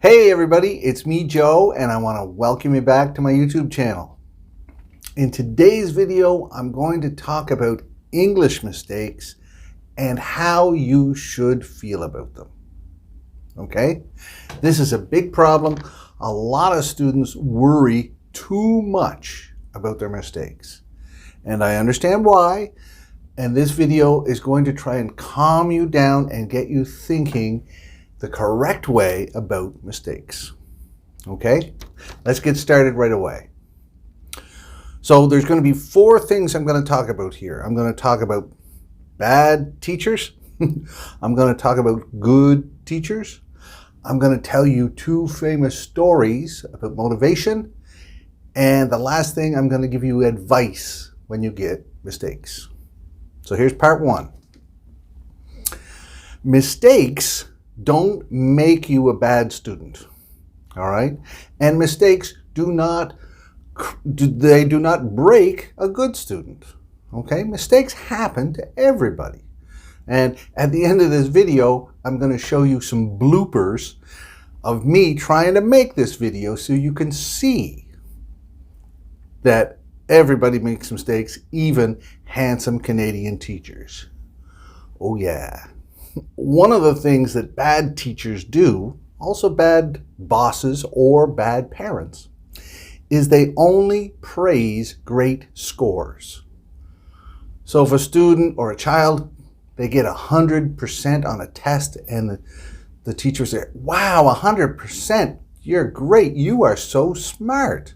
Hey everybody, it's me Joe and I want to welcome you back to my YouTube channel. In today's video, I'm going to talk about English mistakes and how you should feel about them. Okay? This is a big problem. A lot of students worry too much about their mistakes. And I understand why. And this video is going to try and calm you down and get you thinking the correct way about mistakes. Okay, let's get started right away. So there's going to be 4 things I'm going to talk about here. I'm going to talk about bad teachers. I'm going to talk about good teachers. I'm going to tell you 2 famous stories about motivation. And the last thing, I'm going to give you advice when you get mistakes. So here's part 1. Mistakes don't make you a bad student, all right? And mistakes do not break a good student, okay? Mistakes happen to everybody. And at the end of this video, I'm going to show you some bloopers of me trying to make this video so you can see that everybody makes mistakes, even handsome Canadian teachers. Oh yeah. One of the things that bad teachers do, also bad bosses or bad parents, is they only praise great scores. So if a student or a child, they get 100% on a test and the teacher says, wow, 100%, you're great, you are so smart.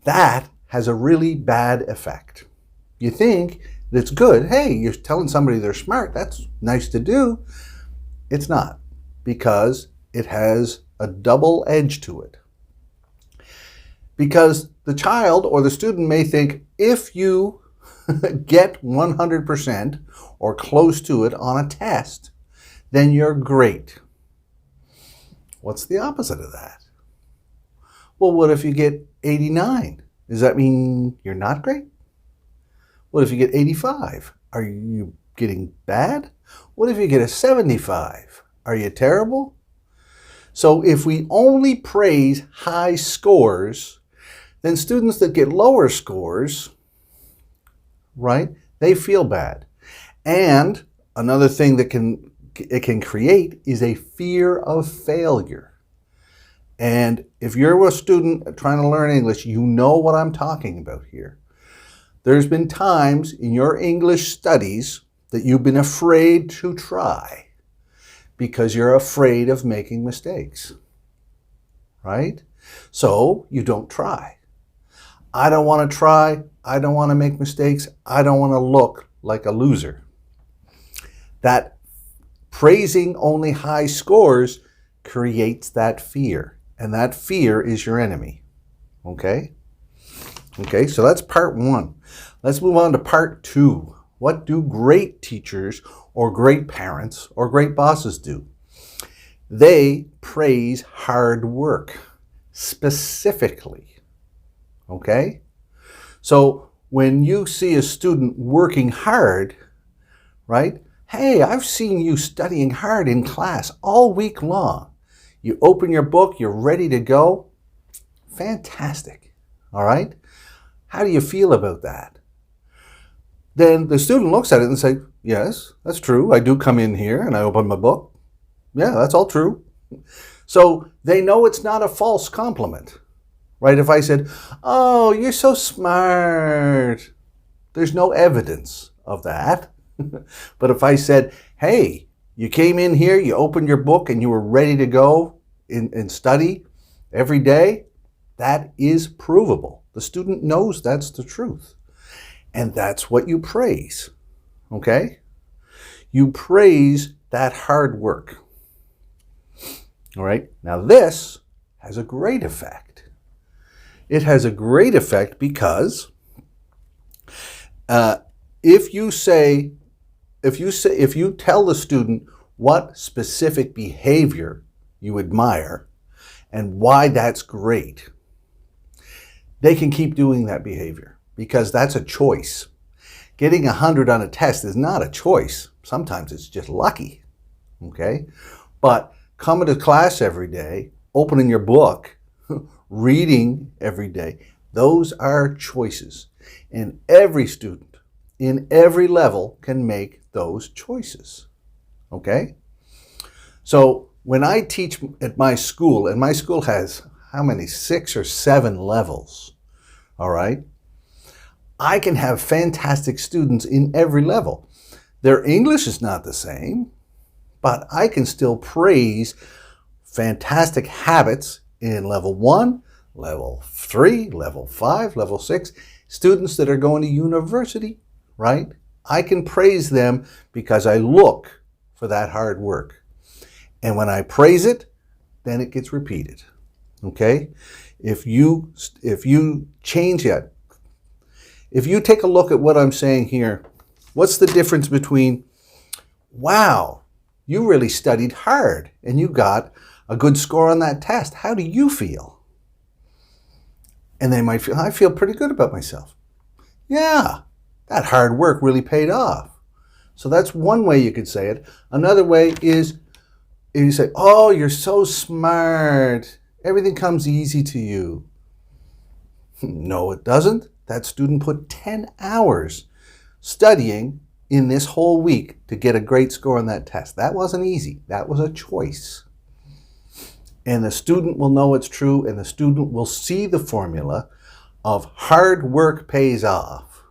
That has a really bad effect. You think that's good. Hey, you're telling somebody they're smart. That's nice to do. It's not, because it has a double edge to it. Because the child or the student may think if you get 100% or close to it on a test, then you're great. What's the opposite of that? Well, what if you get 89? Does that mean you're not great? What if you get 85? Are you getting bad? What if you get a 75? Are you terrible? So if we only praise high scores, then students that get lower scores, right, they feel bad. And another thing that it can create is a fear of failure. And if you're a student trying to learn English, you know what I'm talking about here. There's been times in your English studies that you've been afraid to try because you're afraid of making mistakes, right? So you don't try. I don't want to try. I don't want to make mistakes. I don't want to look like a loser. That praising only high scores creates that fear, and that fear is your enemy, okay? Okay, so that's part 1. Let's move on to part 2. What do great teachers or great parents or great bosses do? They praise hard work, specifically. Okay? So when you see a student working hard, right? Hey, I've seen you studying hard in class all week long. You open your book, you're ready to go. Fantastic. All right? How do you feel about that? Then the student looks at it and says, yes, that's true. I do come in here and I open my book. Yeah, that's all true. So they know it's not a false compliment, right? If I said, oh, you're so smart, there's no evidence of that. But if I said, hey, you came in here, you opened your book and you were ready to go and study every day, that is provable. The student knows that's the truth. And that's what you praise, okay? You praise that hard work. All right? Now this has a great effect. It has a great effect because if you tell the student what specific behavior you admire and why that's great, they can keep doing that behavior because that's a choice. Getting 100 on a test is not a choice. Sometimes it's just lucky, okay? But coming to class every day, opening your book, reading every day. Those are choices. And every student in every level can make those choices. Okay? So when I teach at my school, and my school has how many? 6 or 7 levels. All right? I can have fantastic students in every level. Their English is not the same, but I can still praise fantastic habits in level 1, level 3, level 5, level 6. Students that are going to university, right? I can praise them because I look for that hard work. And when I praise it, then it gets repeated. Okay? If you change it, if you take a look at what I'm saying here, what's the difference between, wow, you really studied hard and you got a good score on that test. How do you feel? And they might feel, I feel pretty good about myself. Yeah, that hard work really paid off. So that's one way you could say it. Another way is you say, oh, you're so smart. Everything comes easy to you. No, it doesn't. That student put 10 hours studying in this whole week to get a great score on that test. That wasn't easy. That was a choice. And the student will know it's true, and the student will see the formula of hard work pays off.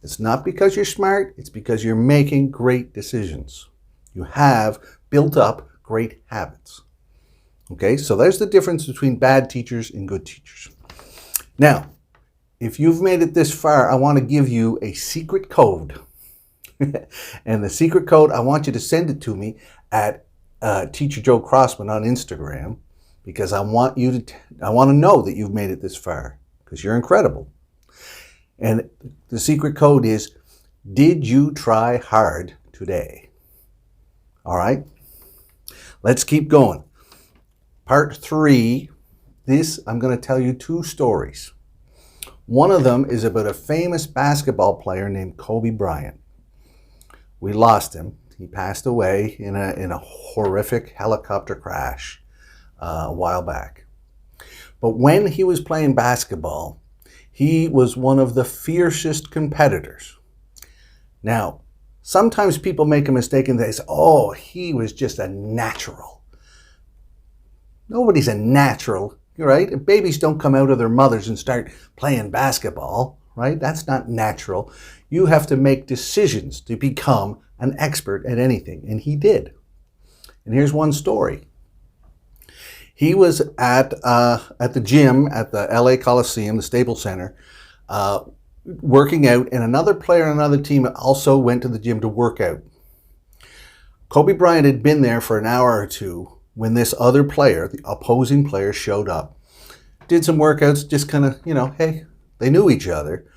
It's not because you're smart, it's because you're making great decisions. You have built up great habits. Okay, so there's the difference between bad teachers and good teachers. Now, if you've made it this far, I want to give you a secret code. And the secret code, I want you to send it to me at Teacher Joe Crossman on Instagram, because I want to know that you've made it this far, because you're incredible. And the secret code is, did you try hard today? All right, let's keep going. Part 3, I'm going to tell you 2 stories. One of them is about a famous basketball player named Kobe Bryant. We lost him. He passed away in a horrific helicopter crash a while back. But when he was playing basketball, he was one of the fiercest competitors. Now, sometimes people make a mistake and they say, oh, he was just a natural. Nobody's a natural, right? Babies don't come out of their mothers and start playing basketball, right? That's not natural. You have to make decisions to become an expert at anything, and he did. And here's one story. He was at the gym at the LA Coliseum, the Staples Center, working out, and another player on another team also went to the gym to work out. Kobe Bryant had been there for an hour or two when this other player, the opposing player, showed up. Did some workouts, just kind of, hey, they knew each other,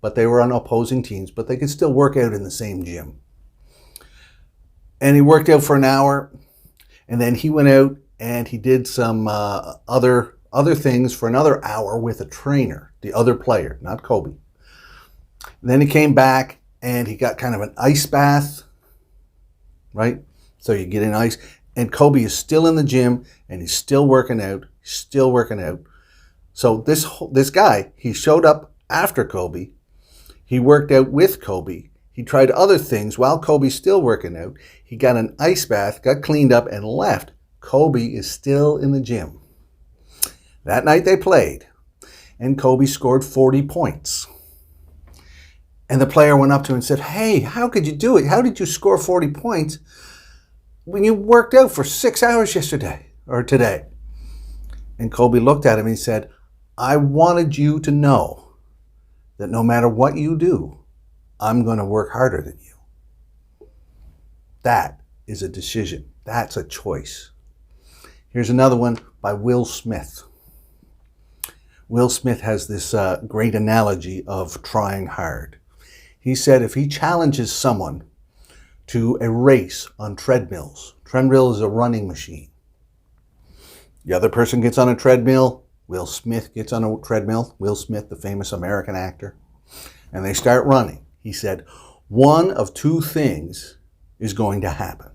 but they were on opposing teams, but they could still work out in the same gym. And he worked out for an hour, and then he went out and he did some other things for another hour with a trainer, the other player, not Kobe. And then he came back and he got kind of an ice bath, right? So you get in ice, and Kobe is still in the gym and he's still working out, So this guy, he showed up after Kobe. He worked out with Kobe. He tried other things while Kobe's still working out. He got an ice bath, got cleaned up, and left. Kobe is still in the gym. That night they played, and Kobe scored 40 points. And the player went up to him and said, hey, how could you do it? How did you score 40 points when you worked out for 6 hours yesterday or today? And Kobe looked at him and he said, I wanted you to know that no matter what you do, I'm going to work harder than you. That is a decision. That's a choice. Here's another one by Will Smith. Will Smith has this great analogy of trying hard. He said if he challenges someone to a race on treadmills, treadmill is a running machine. The other person gets on a treadmill, Will Smith gets on a treadmill, Will Smith, the famous American actor, and they start running. He said, one of 2 things is going to happen.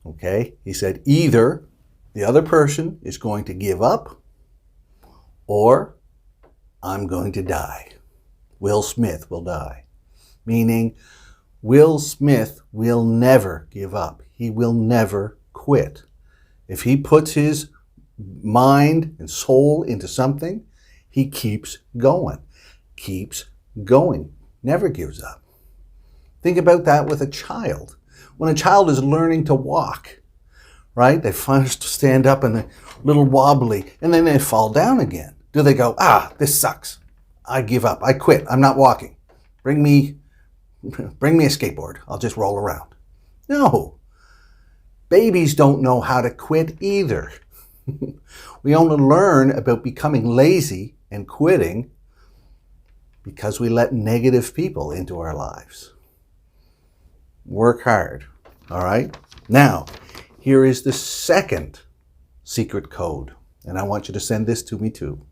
Okay? He said either the other person is going to give up or I'm going to die. Will Smith will die. Meaning Will Smith will never give up. He will never quit. If he puts his mind and soul into something, he keeps going, never gives up. Think about that with a child. When a child is learning to walk, right? They first stand up and they're a little wobbly, and then they fall down again. Do they go, this sucks. I give up. I quit. I'm not walking. Bring me a skateboard. I'll just roll around. No. Babies don't know how to quit either. We only learn about becoming lazy and quitting because we let negative people into our lives. Work hard. All right? Now, here is the second secret code, and I want you to send this to me too.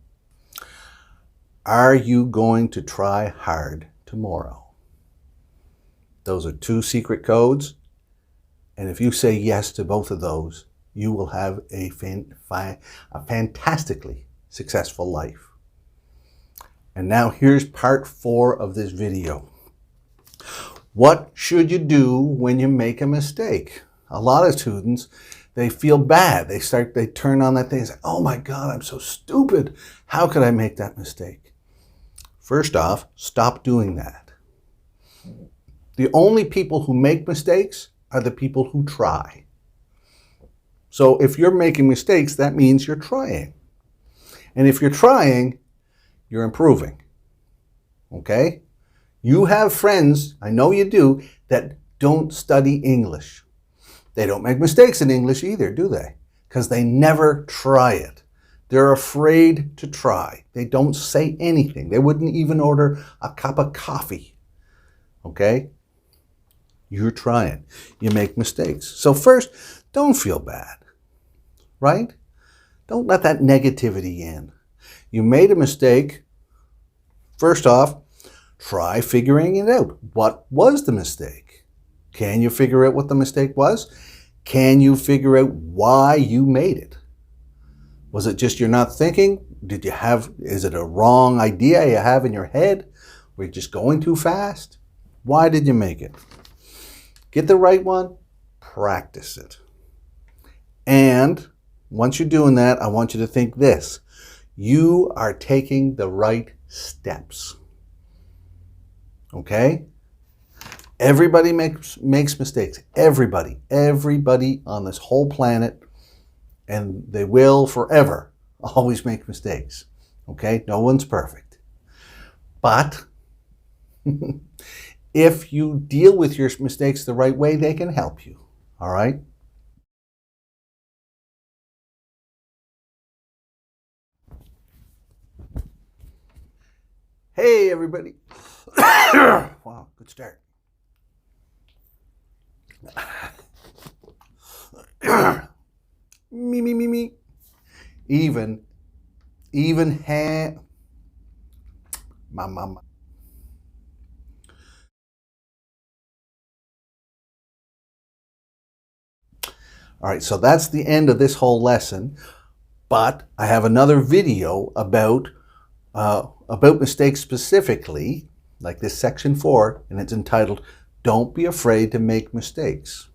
Are you going to try hard tomorrow? Those are two secret codes, and if you say yes to both of those, you will have a fantastically successful life. And now here's part 4 of this video. What should you do when you make a mistake? A lot of students, they feel bad. They turn on that thing and say, oh my God, I'm so stupid. How could I make that mistake? First off, stop doing that. The only people who make mistakes are the people who try. So if you're making mistakes, that means you're trying. And if you're trying, you're improving. Okay? You have friends, I know you do, that don't study English. They don't make mistakes in English either, do they? Because they never try it. They're afraid to try. They don't say anything. They wouldn't even order a cup of coffee. Okay? You're trying. You make mistakes. So first, don't feel bad. Right? Don't let that negativity in. You made a mistake. First off, try figuring it out. What was the mistake? Can you figure out what the mistake was? Can you figure out why you made it? Was it just you're not thinking? Is it a wrong idea you have in your head? Were you just going too fast? Why did you make it? Get the right one, practice it. And once you're doing that, I want you to think this. You are taking the right steps. Okay? Everybody makes mistakes. Everybody on this whole planet, and they will forever always make mistakes. Okay? No one's perfect. But if you deal with your mistakes the right way, they can help you. All right? Hey, everybody. Wow, good start. Me. Even mama. All right, so that's the end of this whole lesson, but I have another video about mistakes specifically, like this section 4, and it's entitled, Don't Be Afraid to Make Mistakes.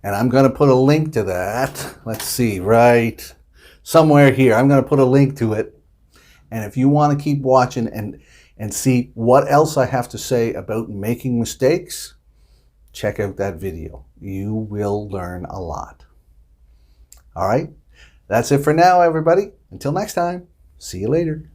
And I'm going to put a link to that. Let's see, right somewhere here. I'm going to put a link to it. And if you want to keep watching and see what else I have to say about making mistakes, check out that video. You will learn a lot. All right? That's it for now, everybody. Until next time, see you later.